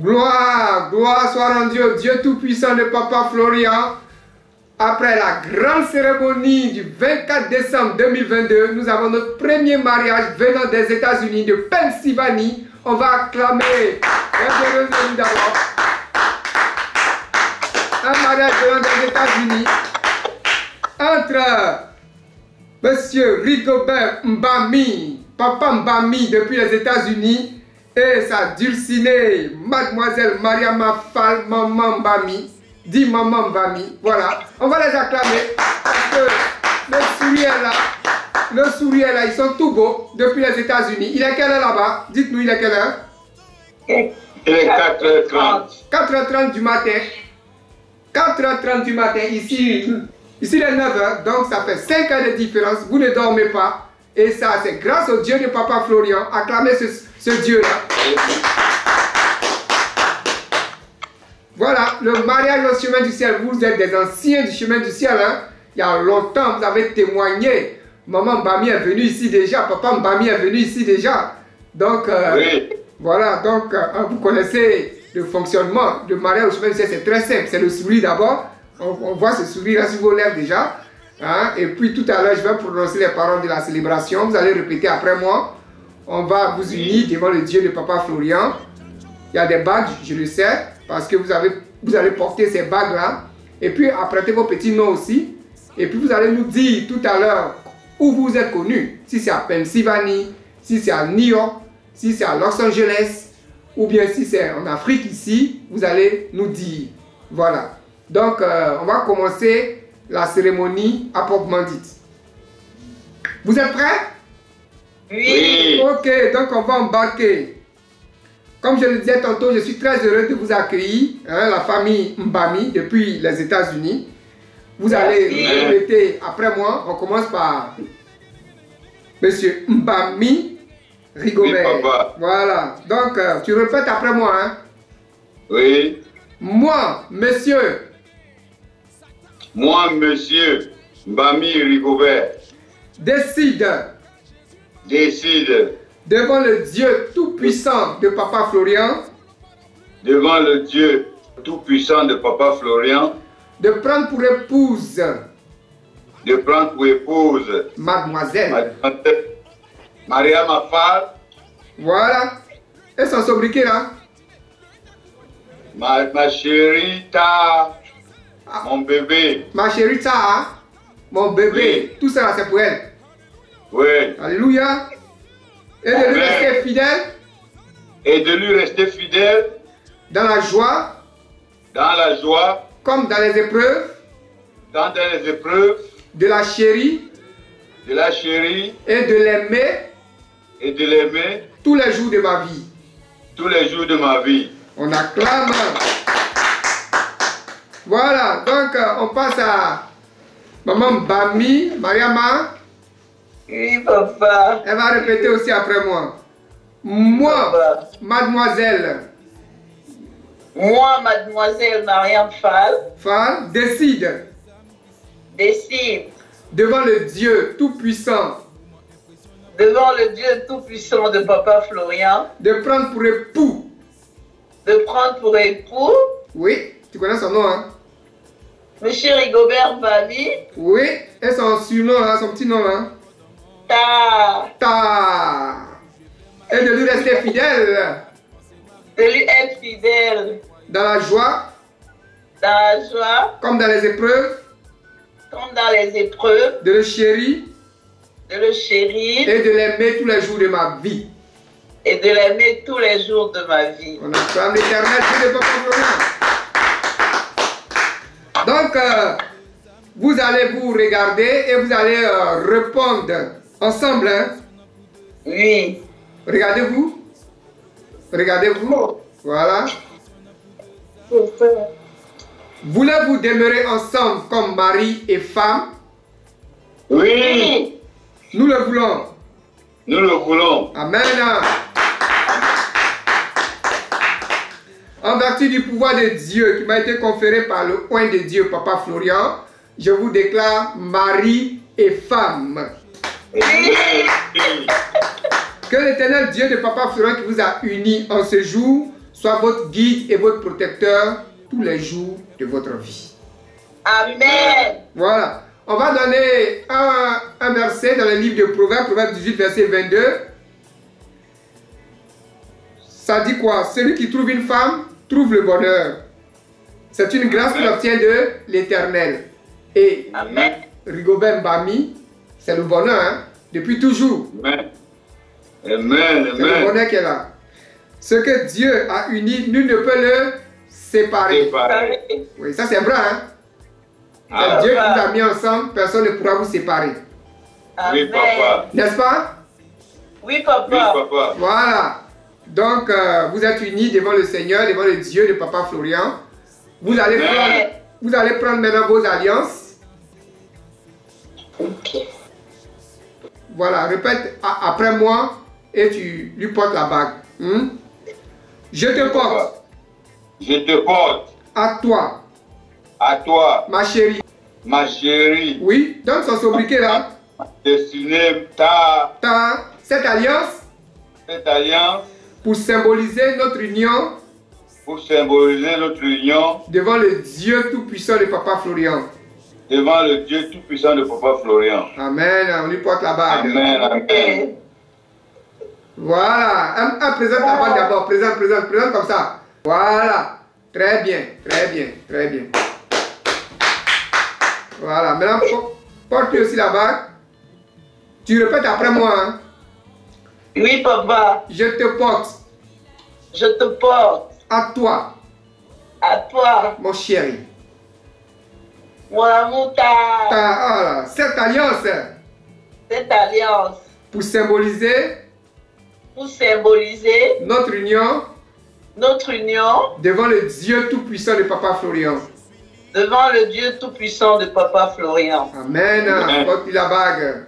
Gloire, gloire soit rendue au Dieu Tout-Puissant de Papa Florian. Après la grande cérémonie du 24 décembre 2022, nous avons notre premier mariage venant des États-Unis, de Pennsylvanie. On va acclamer d'abord. Un mariage venant des États-Unis entre Monsieur Rigobert Mbami, Papa Mbami depuis les États-Unis, et sa dulcinée, Mademoiselle Mariama Fall, Maman Mbami, dit Maman Mbami. Voilà, on va les acclamer parce que le sourire là, ils sont tout beaux depuis les États-Unis. Il est quelle heure là-bas? Dites-nous, il est quelle heure? Il est 4h30. 4h30 du matin. 4h30 du matin, ici il est 9h, donc ça fait 5 heures de différence. Vous ne dormez pas. Et ça, c'est grâce au Dieu de Papa Florian. Acclamez ce Dieu-là. Voilà, le mariage au chemin du ciel. Vous êtes des anciens du chemin du ciel. Hein? Il y a longtemps, vous avez témoigné. Maman Mbami est venue ici déjà. Papa Mbami est venu ici déjà. Donc, Oui. voilà, donc vous connaissez le fonctionnement. Le mariage au chemin du ciel, c'est très simple. C'est le sourire d'abord. On voit ce sourire là sur vos lèvres déjà. Hein? Et puis tout à l'heure, je vais prononcer les paroles de la célébration. Vous allez répéter après moi. On va vous unir devant le Dieu de Papa Florian. Il y a des bagues, je le sais, parce que vous allez porter ces bagues-là. Et puis apprêtez vos petits noms aussi. Et puis vous allez nous dire tout à l'heure où vous êtes connu. Si c'est à Pennsylvanie, si c'est à New York, si c'est à Los Angeles, ou bien si c'est en Afrique ici, vous allez nous dire. Voilà. Donc, on va commencer la cérémonie à proprement dite. Vous êtes prêts? Oui. Ok, donc on va embarquer. Comme je le disais tantôt, je suis très heureux de vous accueillir, hein, la famille Mbami, depuis les États-Unis. Vous allez répéter après moi. On commence par Monsieur Mbami Rigobert. Oui, papa. Voilà, donc tu répètes après moi. Hein. Oui. Moi, monsieur. Moi, monsieur Mbami Rigobert, Décide devant le Dieu Tout-Puissant de Papa Florian devant le Dieu Tout-Puissant de Papa Florian de prendre pour épouse de prendre pour épouse Mademoiselle. Mariama Fall, Voilà. Et son sobriquet là. ma chérie, mon bébé. Ma chérie Taha, mon bébé. Oui. Tout ça là, c'est pour elle. Oui. Alléluia. Et de lui Amen. rester fidèle Et de lui rester fidèle dans la joie dans la joie, comme dans les épreuves, dans les épreuves, de la chérie de la chérie et de l'aimer et de l'aimer tous les jours de ma vie. tous les jours de ma vie. On acclame. Voilà, donc on passe à Maman Mbami, Mariama. Oui, papa. Elle va répéter aussi après moi. Moi, Papa. mademoiselle Moi, mademoiselle Mariam Fall, décide décide devant le Dieu Tout-Puissant devant le Dieu Tout-Puissant de Papa Florian de prendre pour époux. de prendre pour époux Oui, tu connais son nom, hein? Monsieur Rigobert Mbami, Oui, et son surnom, hein, son petit nom, hein? Ta. Et de lui rester fidèle de lui être fidèle dans la joie dans la joie comme dans les épreuves, comme dans les épreuves, de le chérir de le chérir et de l'aimer tous les jours de ma vie. et de l'aimer tous les jours de ma vie. On acclame l'Éternel, Dieu de Papa Florian. Donc, vous allez vous regarder et vous allez répondre ensemble. Hein? Oui. Regardez-vous. Regardez-vous. Voilà. Voulez-vous demeurer ensemble comme mari et femme? Oui, Nous le voulons. nous le voulons. Amen. En vertu du pouvoir de Dieu qui m'a été conféré par le oint de Dieu, Papa Florian, je vous déclare mari et femme. Que l'Éternel Dieu de Papa Florian qui vous a unis en ce jour soit votre guide et votre protecteur tous les jours de votre vie. Amen. Voilà. On va donner un verset dans le livre de Proverbes, Proverbe 18, verset 22. Ça dit quoi? Celui qui trouve une femme trouve le bonheur. C'est une grâce qu'il obtient de l'Éternel. Et Amen. Rigobert Mbami, c'est le bonheur, hein, depuis toujours. Amen. Amen. C'est le bonheur qu'elle a. Ce que Dieu a uni, nul ne peut le séparer. Séparé. Oui, ça c'est vrai, hein. Ah, Dieu qui vous a mis ensemble, personne ne pourra vous séparer. oui, Amen. papa. N'est-ce pas? Oui, Oui, papa. papa. Voilà. Donc, vous êtes unis devant le Seigneur, devant le Dieu de Papa Florian. Vous allez prendre maintenant vos alliances. Voilà, répète après moi et tu lui portes la bague. Je te porte Je te porte à toi, à toi, ma chérie. ma chérie, Oui, donne son sobriquet là. destinée Cette alliance cette alliance pour symboliser notre union pour symboliser notre union devant le Dieu tout-puissant de Papa Florian. devant le Dieu tout-puissant de Papa Florian. Amen, on lui porte la bague. Amen, amen. Voilà, présente la bague d'abord, présente comme ça. Voilà, très bien, très bien, très bien. Voilà, maintenant porte aussi la bague. Tu répètes après moi, hein. Oui, papa. Je te porte Je te porte à toi, à toi, mon chéri. mon amour, Voilà, cette alliance cette alliance pour symboliser pour symboliser notre union notre union devant le Dieu tout-puissant de Papa Florian. devant le Dieu tout-puissant de Papa Florian. Amen. Amen. Porte-lui la bague.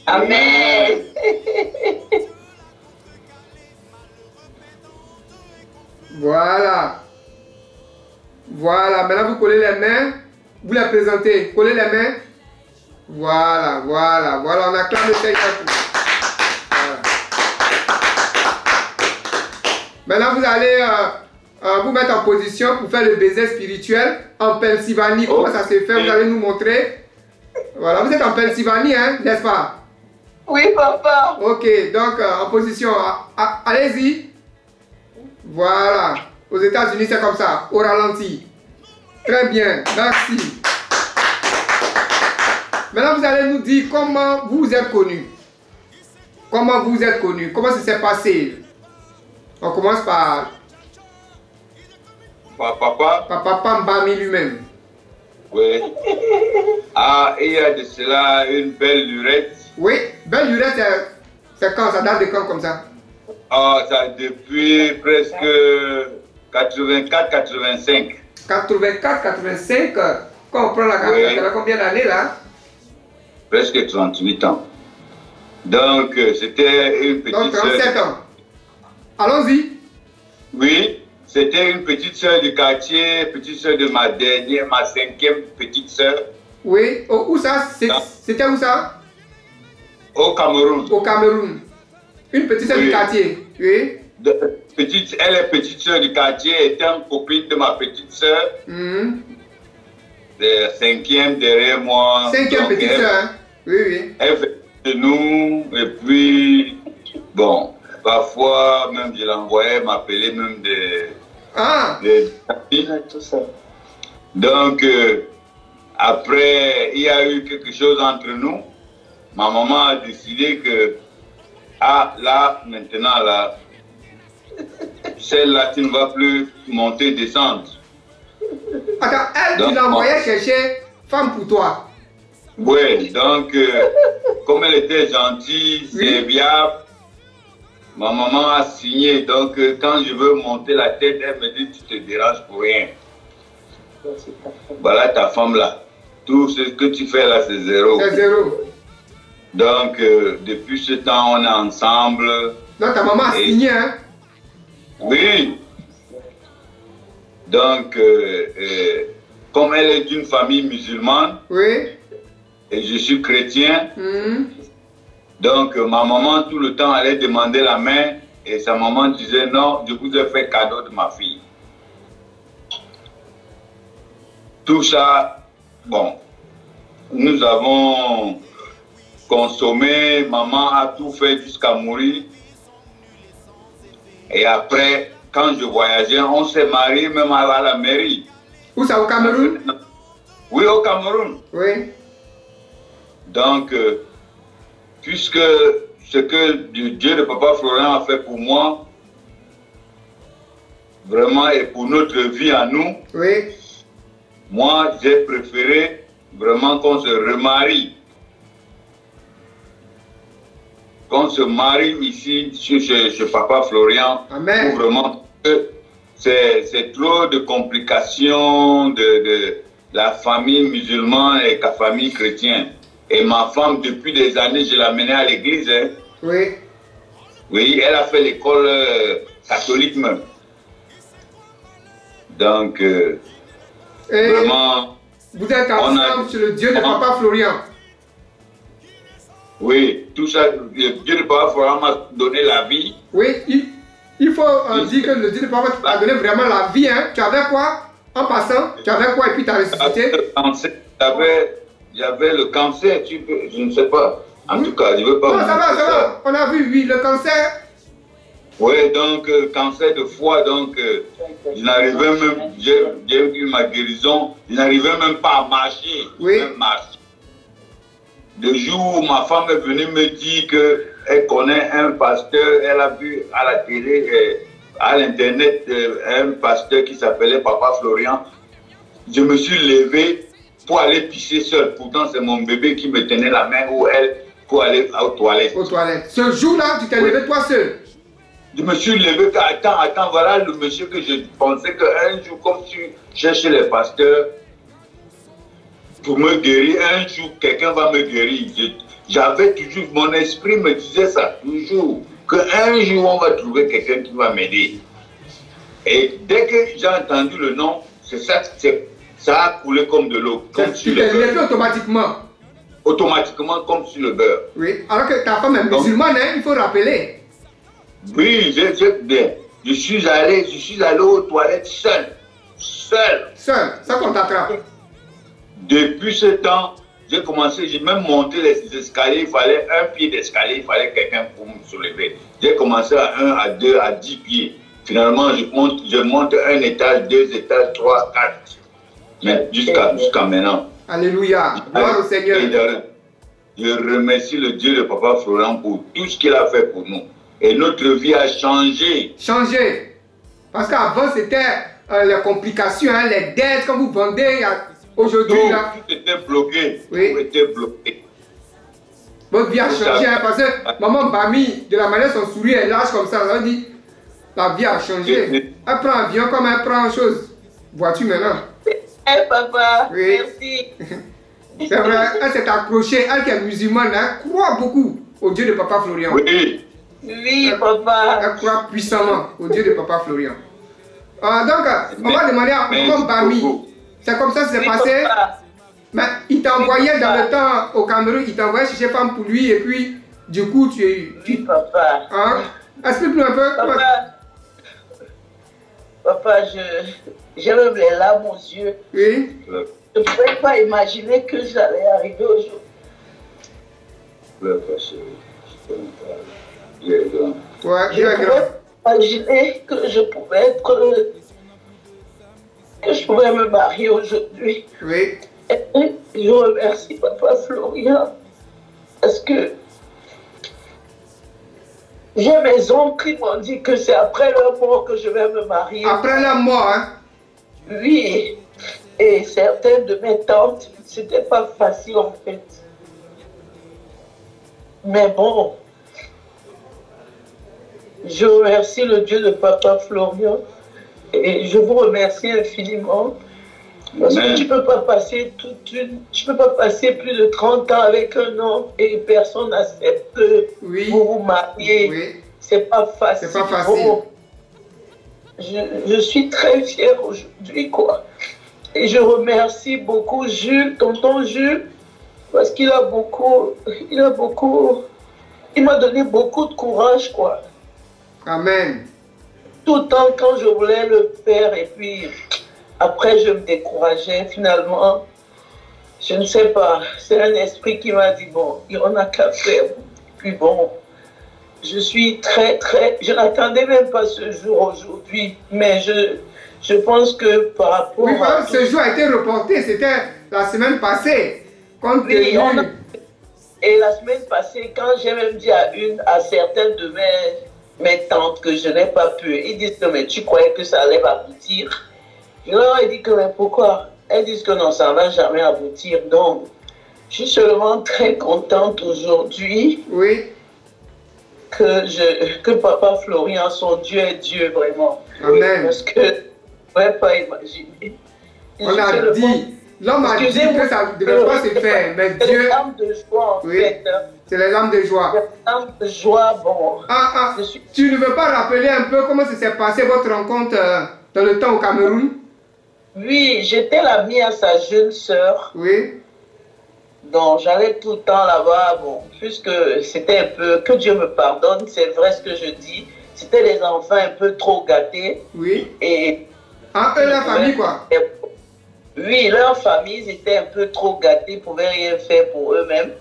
Amen. Voilà. Voilà. Maintenant, vous collez les mains. Vous les présentez. Collez les mains. Voilà, voilà, voilà. On acclame le Seigneur. Voilà. Maintenant, vous allez vous mettre en position pour faire le baiser spirituel en Pennsylvanie. Comment ça se fait? Vous allez nous montrer. Voilà, vous êtes en Pennsylvanie, hein, n'est-ce pas? Oui, papa. Ok, donc en position. Allez-y. Voilà. Aux États-Unis, c'est comme ça, au ralenti. Très bien, merci. Maintenant, vous allez nous dire comment vous êtes connu. Comment vous êtes connu? Comment ça s'est passé? On commence par Papa Mbami lui-même. Oui. Ah, il y a de cela une belle lurette. Oui, belle lurette, c'est quand? Ça date de quand comme ça? Ah, ça depuis presque 84-85. 84-85, quand on prend la carte, Oui. ça fait combien d'années là? Presque 38 ans. Donc, c'était une Donc petite 37 sœur. ans. Allons-y. Oui, c'était une petite sœur du quartier, petite sœur de ma dernière, ma 5e petite sœur. Oui, où ça? C'était où ça? Au Cameroun. Au Cameroun. Une petite sœur Oui. du quartier. Oui. Elle est petite sœur du quartier, étant copine de ma petite sœur, Mhm. de 5e derrière moi. 5e Donc, petite sœur. Hein? Oui, oui. Elle fait de nous, et puis, bon, parfois, même je l'envoyais m'appeler même Ah, Tout ça. Donc, après, il y a eu quelque chose entre nous. Ma maman a décidé que, ah, là, maintenant, là, celle-là, tu ne vas plus monter, descendre. attends, elle, Donc, tu l'envoyais chercher femme pour toi. Oui, donc, comme elle était gentille, Oui. serviable, ma maman a signé. Donc, quand je veux monter la tête, elle me dit, tu te déranges pour rien. Voilà ta femme là. Tout ce que tu fais là, c'est zéro. C'est zéro. Donc, depuis ce temps, on est ensemble. Donc ta maman a Et- signé, hein? Oui. Donc, comme elle est d'une famille musulmane Oui. et je suis chrétien, Mhm. donc ma maman tout le temps allait demander la main et sa maman disait non, je vous ai fait cadeau de ma fille. Tout ça, bon, nous avons consommé, maman a tout fait jusqu'à mourir. Et après, quand je voyageais, on s'est marié même à la mairie. Où ça, au Cameroun? Oui, au Cameroun. Oui. Donc, puisque ce que Dieu de Papa Florian a fait pour moi, vraiment, et pour notre vie à nous, oui. Moi, j'ai préféré vraiment qu'on se remarie. Qu'on se marie ici, chez Papa Florian. Amen. Pour vraiment, c'est trop de complications de la famille musulmane et la famille chrétienne. Et ma femme, depuis des années, je l'ai menée à l'église. Hein. Oui. Oui, elle a fait l'école catholique même. Donc, vraiment, vous êtes ensemble sur le Dieu de Papa Florian. Oui, tout ça, le Dieu de Papa Florian m'a donné la vie. Oui, il faut dire que le Dieu de Papa t'a donné vraiment la vie. Hein. Tu avais quoi en passant? Tu avais quoi et puis tu as ressuscité? J'avais le cancer, je ne sais pas. En tout cas, je ne veux pas. Non, ça va. On a vu, oui, le cancer. Oui, donc, cancer de foie, donc, je n'arrivais même, j'ai eu ma guérison, je n'arrivais même pas à marcher. Oui. Même marcher. Le jour où ma femme est venue me dire qu'elle connaît un pasteur, elle a vu à la télé, à l'internet, un pasteur qui s'appelait Papa Florian, je me suis levé pour aller pisser seul. Pourtant, c'est mon bébé qui me tenait la main ou elle pour aller aux toilettes. Aux toilettes. Ce jour-là, tu t'es levé toi seul? Je me suis levé, attends, voilà le monsieur que je pensais qu'un jour, comme tu cherches les pasteurs pour me guérir, un jour, quelqu'un va me guérir. J'avais toujours, mon esprit me disait ça, toujours, qu'un jour, on va trouver quelqu'un qui va m'aider. Et dès que j'ai entendu le nom, c'est ça, ça a coulé comme de l'eau, comme sur le beurre. Tu t'es levé automatiquement? Automatiquement, comme sur le beurre. Oui, alors que ta femme est musulmane, hein, il faut rappeler. Oui, je suis allé aux toilettes seul. Seul, ça qu'on t'attrape. Depuis ce temps, j'ai commencé, j'ai même monté les escaliers, il fallait un pied d'escalier, il fallait quelqu'un pour me soulever. J'ai commencé à 1, à 2, à 10 pieds. Finalement, je monte un étage, 2 étages, 3, 4. Mais jusqu'à maintenant. Alléluia. Gloire au Seigneur. Je remercie le Dieu de Papa Florian pour tout ce qu'il a fait pour nous. Et notre vie a changé. Changé. Parce qu'avant, c'était les complications, hein, les dettes, quand vous vendez. Aujourd'hui, tout était bloqué. Oui. Tout était bloqué. Votre vie a changé, hein, parce que maman Bami, de la manière son sourire est large comme ça veut dire la vie a changé. Elle prend avion comme elle prend chose. Voiture maintenant. Hey papa, oui. Merci. C'est vrai, elle s'est accrochée, elle qui est musulmane, elle croit beaucoup au Dieu de Papa Florian. Oui. Oui, papa. Elle croit puissamment au Dieu de Papa Florian. Donc, on va demander à maman Bami. C'est comme ça que c'est passé. Papa. Mais il t'envoyait dans le temps au Cameroun, il t'envoyait chercher femme pour lui et puis du coup tu... Oui, papa. Hein? Explique-nous un peu. Papa, j'ai même les larmes aux yeux. Oui. Je ne pouvais pas imaginer que j'allais arriver aujourd'hui. Ouais, je ne pouvais pas imaginer que je pouvais me marier aujourd'hui. Oui. Et je remercie Papa Florian parce que j'ai mes oncles qui m'ont dit que c'est après leur mort que je vais me marier. Après leur mort, hein? Oui. Et certaines de mes tantes, c'était pas facile en fait. Mais bon, je remercie le Dieu de Papa Florian et je vous remercie infiniment parce que tu peux pas passer plus de 30 ans avec un homme et personne n'accepte que vous vous mariez. Oui. C'est pas facile. C'est pas facile. Oh, je suis très fière aujourd'hui, quoi. Et je remercie beaucoup Jules, tonton Jules, parce qu'il m'a donné beaucoup de courage, quoi. Amen. Tout le temps, quand je voulais le faire, et puis après, je me décourageais. Finalement, je ne sais pas. C'est un esprit qui m'a dit, bon, il n'y en a qu'à faire. Puis bon, je suis je n'attendais même pas ce jour aujourd'hui, mais je pense que par rapport à... ce jour a été reporté, c'était la semaine passée. Oui, et la semaine passée, quand j'ai même dit à certaines de mes tantes que je n'ai pas pu, ils disent que mais tu croyais que ça allait aboutir. Je leur ai dit que mais pourquoi? Elles disent que non, ça ne va jamais aboutir. Donc, je suis seulement très contente aujourd'hui. Oui. Que Papa Florian, son Dieu est Dieu, vraiment. Amen. Oui, parce que je ne pourrais pas imaginer. On a dit, l'homme a dit que ça ne devait pas se faire, mais Dieu... C'est les larmes de joie, en fait. C'est les larmes de joie. Les larmes de joie, bon. Tu ne veux pas rappeler un peu comment ça s'est passé votre rencontre dans le temps au Cameroun? Oui, j'étais l'amie à sa jeune sœur. Oui. Donc, j'allais tout le temps là-bas, bon, puisque c'était un peu, que Dieu me pardonne, c'est vrai ce que je dis, c'était les enfants un peu trop gâtés. Oui. Et... eux, leur famille, quoi? Oui, leur famille, ils étaient un peu trop gâtés, ils ne pouvaient rien faire pour eux-mêmes.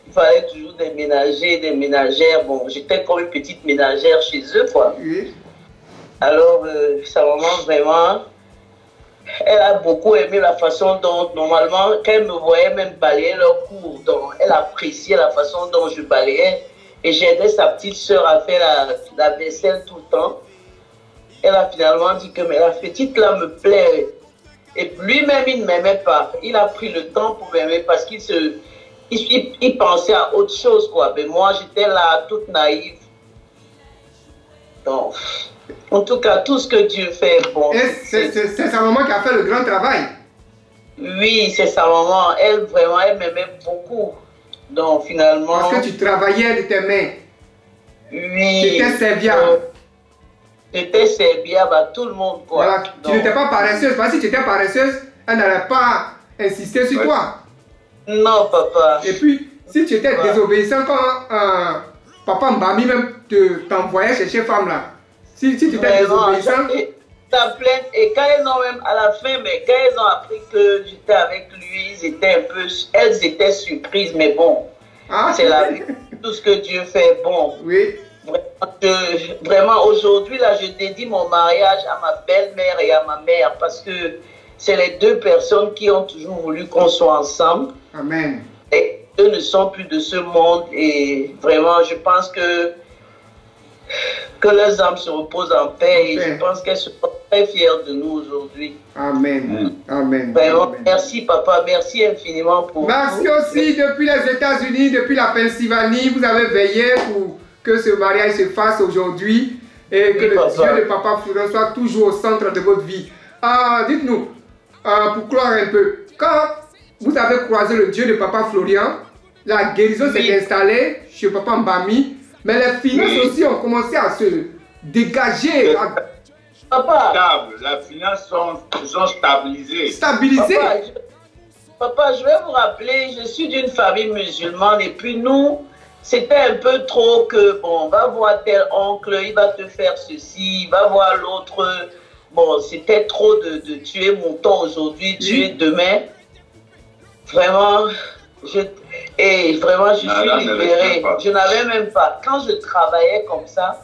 Il fallait toujours des ménagers, des ménagères. Bon, j'étais comme une petite ménagère chez eux, quoi. Oui. Alors, sa maman, vraiment... Elle a beaucoup aimé la façon dont, normalement, quand elle me voyait même balayer leur cours, donc elle appréciait la façon dont je balayais. Et j'aidais sa petite soeur à faire la vaisselle tout le temps. Elle a finalement dit que mais la petite là me plaît. Et lui-même, il ne m'aimait pas. Il a pris le temps pour m'aimer parce qu'il il pensait à autre chose, quoi. Mais moi, j'étais là, toute naïve. Donc... En tout cas, tout ce que Dieu fait, bon... C'est sa maman qui a fait le grand travail. Oui, c'est sa maman. Elle, vraiment, elle m'aimait beaucoup. Donc, finalement... Parce que tu travaillais de tes mains. Oui. Tu étais serviable. J'étais serviable à tout le monde, quoi. Voilà. Tu n'étais pas paresseuse. Parce que si tu étais paresseuse, elle n'allait pas insister sur toi. Non, papa. Et puis, si tu étais désobéissant, quand papa Mbami même t'envoyait chercher femme là, si tu étais désobéissant... Et quand elles ont même, à la fin, mais quand elles ont appris que j'étais avec lui, elles étaient surprises, mais bon, c'est la vie. Tout ce que Dieu fait, bon. Oui. Vraiment, aujourd'hui, là, je dédie mon mariage à ma belle-mère et à ma mère, parce que c'est les deux personnes qui ont toujours voulu qu'on soit ensemble. Amen. Et eux ne sont plus de ce monde, et vraiment, je pense que leurs âmes se reposent en paix et je pense qu'elles sont très fières de nous aujourd'hui. Amen. Amen. Vraiment, Amen. merci papa, merci infiniment pour merci tout. Aussi depuis les États-Unis, depuis la Pennsylvanie, vous avez veillé pour que ce mariage se fasse aujourd'hui et que le Dieu de Papa Florian soit toujours au centre de votre vie. Dites-nous, pour clore un peu, quand vous avez croisé le Dieu de Papa Florian, la guérison s'est installée chez Papa Mbami. Mais les finances aussi ont commencé à se dégager. Papa, les finances sont stabilisées. Stabilisées. Papa, je vais vous rappeler, je suis d'une famille musulmane et puis nous, c'était un peu trop que, bon, va voir tel oncle, il va te faire ceci, va voir l'autre. Bon, c'était trop de tuer mouton aujourd'hui, tuer demain. Vraiment... Et vraiment, je suis libérée. Je n'avais même pas. Quand je travaillais comme ça,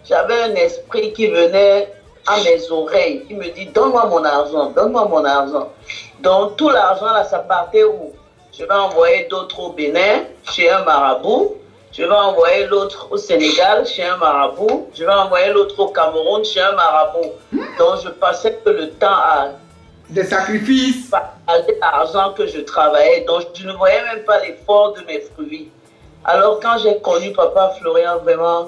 j'avais un esprit qui venait à mes oreilles. Il me dit, donne-moi mon argent, donne-moi mon argent. Donc, tout l'argent, là, ça partait où? Je vais envoyer d'autres au Bénin, chez un marabout. Je vais envoyer l'autre au Sénégal, chez un marabout. Je vais envoyer l'autre au Cameroun, chez un marabout. Donc, je passais que le temps à... des sacrifices. L'argent que je travaillais, donc je ne voyais même pas l'effort de mes fruits. Alors quand j'ai connu Papa Florian, vraiment,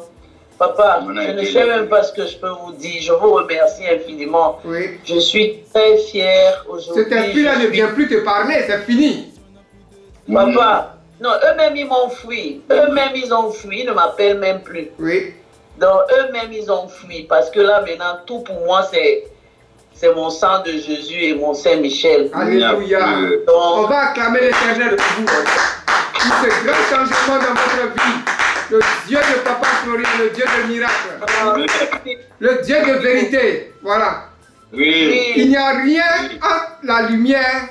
Papa, je ne sais même pas ce que je peux vous dire. Je vous remercie infiniment. Oui. Je suis très fière aujourd'hui. Cet esprit-là ne vient plus te parler, c'est fini. Papa, non, eux-mêmes ils m'ont fui. Eux-mêmes ils ont fui, ils ne m'appellent même plus. Oui. Donc eux-mêmes ils ont fui parce que là maintenant, tout pour moi c'est mon sang de Jésus et mon Saint-Michel. Alléluia. On va acclamer l'Éternel pour vous. Pour ce grand changement dans votre vie. Le Dieu de Papa Florian, le Dieu de miracle. Le Dieu de vérité. Voilà. Oui. Il n'y a rien entre la lumière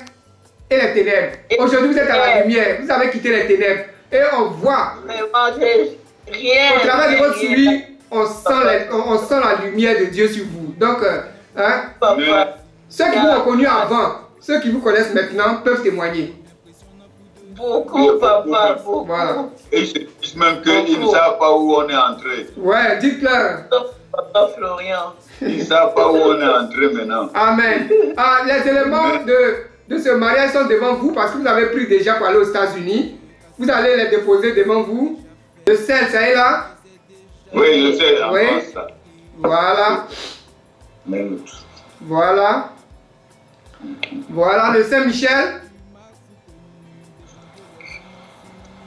et les ténèbres. Aujourd'hui, vous êtes à la lumière. Vous avez quitté les ténèbres. Et on voit. Rien. Au travers de votre souris, on sent la lumière de Dieu sur vous. Donc, ceux qui vous ont connu avant, ceux qui vous connaissent maintenant peuvent témoigner. Beaucoup, papa, beaucoup. Voilà. Et ils disent même qu'ils ne savent pas où on est entré. Ouais, dites-leur. Papa Florian. Ils ne savent pas où on est entré maintenant. Amen. Les éléments de ce mariage sont devant vous parce que vous avez pris déjà pour aller aux États-Unis. Vous allez les déposer devant vous. Le sel, ça est là? Oui, le sel, en oui. France. Voilà. Voilà. Voilà le Saint-Michel.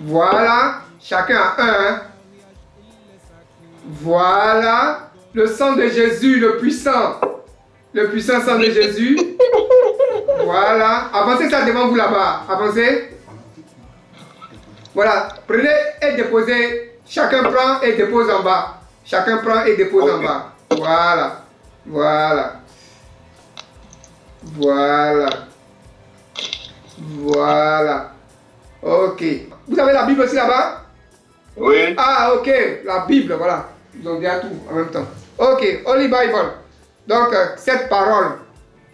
Voilà. Chacun a un. Hein. Voilà. Le sang de Jésus, le puissant. Le puissant sang de Jésus. Voilà. Avancez ça devant vous là-bas. Avancez. Voilà. Prenez et déposez. Chacun prend et dépose en bas. Chacun prend et dépose en bas. Voilà. Voilà. Voilà. Voilà. Ok. Vous avez la Bible aussi là-bas? Oui. Ah, ok. La Bible, voilà. Ils ont dit à tout en même temps. Ok. Holy Bible. Donc, cette parole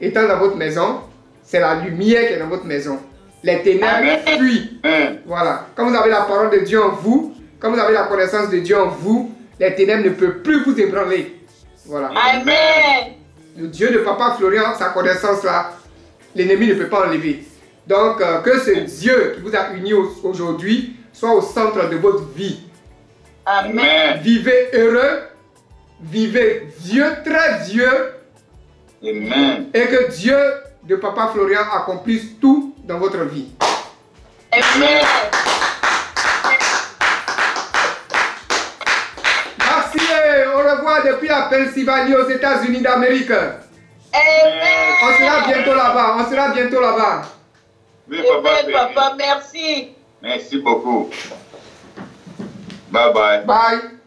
étant dans votre maison, c'est la lumière qui est dans votre maison. Les ténèbres fuient. Voilà. Quand vous avez la parole de Dieu en vous, quand vous avez la connaissance de Dieu en vous, les ténèbres ne peuvent plus vous ébranler. Voilà. Amen. Le Dieu de Papa Florian, sa connaissance-là, l'ennemi ne peut pas enlever. Donc, que ce Dieu qui vous a unis aujourd'hui soit au centre de votre vie. Amen. Vivez heureux, vivez Dieu, très Dieu. Amen. Et que Dieu de Papa Florian accomplisse tout dans votre vie. Amen. Merci et au revoir depuis la Pennsylvanie aux États-Unis d'Amérique. Amen. On sera bientôt là-bas, on sera bientôt là-bas. Oui, Papa, merci. Merci beaucoup. Bye bye. Bye.